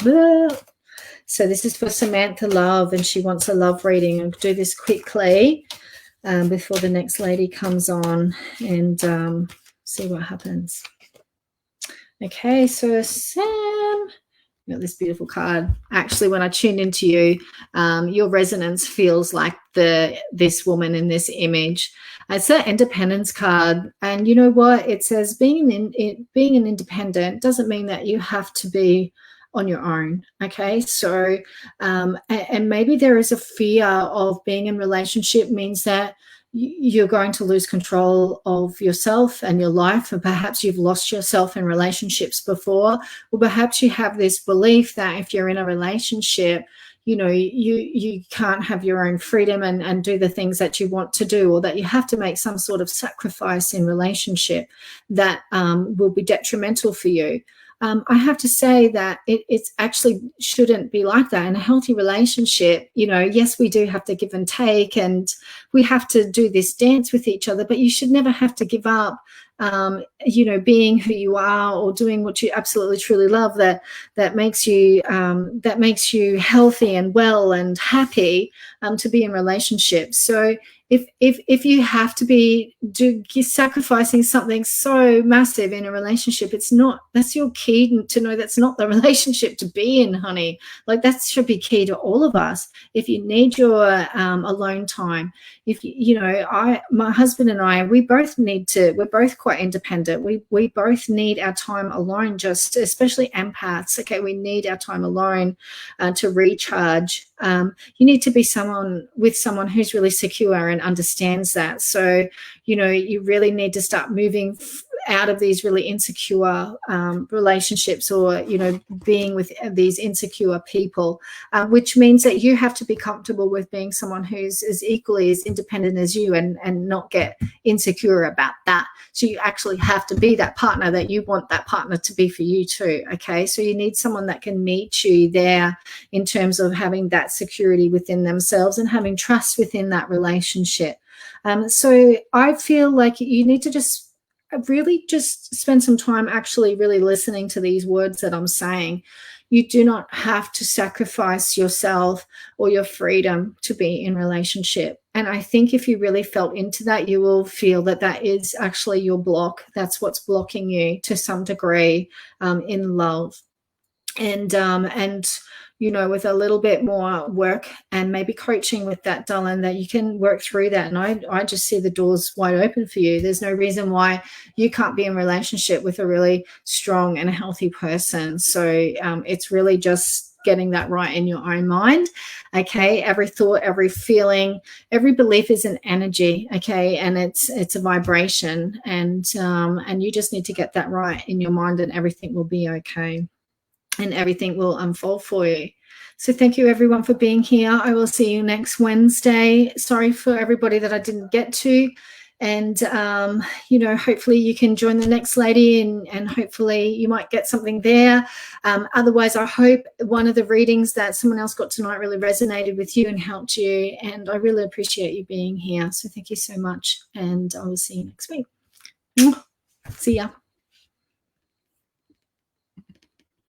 So this is for Samantha Love, and she wants a love reading. I'll do this quickly before the next lady comes on, and see what happens. Okay, so Sam, you got this beautiful card. Actually, when I tuned into you, your resonance feels like this woman in this image. It's an independence card, and you know what? It says being an independent doesn't mean that you have to be on your own. Okay, so and maybe there is a fear of being in relationship means that you're going to lose control of yourself and your life, and perhaps you've lost yourself in relationships before, or perhaps you have this belief that if you're in a relationship, you know, you can't have your own freedom and do the things that you want to do, or that you have to make some sort of sacrifice in relationship that will be detrimental for you. I have to say that it's actually shouldn't be like that. In a healthy relationship, you know, yes, we do have to give and take, and we have to do this dance with each other, but you should never have to give up, you know, being who you are or doing what you absolutely truly love that makes you healthy and well and happy to be in relationships. So if you have to be sacrificing something so massive in a relationship, that's your key to know that's not the relationship to be in, honey. Like, that should be key to all of us. If you need your alone time, if you know, my husband and I, we're both quite independent. We both need our time alone, just especially empaths. Okay, we need our time alone to recharge. You need to be with someone who's really secure and understands that. So, you know, you really need to start moving out of these really insecure relationships, or, you know, being with these insecure people, which means that you have to be comfortable with being someone who's as equally as independent as you, and not get insecure about that. So you actually have to be that partner that you want that partner to be for you too. Okay, so you need someone that can meet you there in terms of having that security within themselves and having trust within that relationship. So I feel like you need to really just spend some time actually really listening to these words that I'm saying. You do not have to sacrifice yourself or your freedom to be in relationship. And I think if you really felt into that, you will feel that that is actually your block. That's what's blocking you to some degree in love. And with a little bit more work and maybe coaching with that, darling, that you can work through that. And I just see the doors wide open for you. There's no reason why you can't be in relationship with a really strong and healthy person. So it's really just getting that right in your own mind. Okay, every thought, every feeling, every belief is an energy. Okay, and it's a vibration, and you just need to get that right in your mind, and everything will be okay, and everything will unfold for you. So thank you everyone for being here. I will see you next Wednesday. Sorry for everybody that I didn't get to. And, hopefully you can join the next lady, and hopefully you might get something there. Otherwise, I hope one of the readings that someone else got tonight really resonated with you and helped you. And I really appreciate you being here. So thank you so much. And I will see you next week. See ya.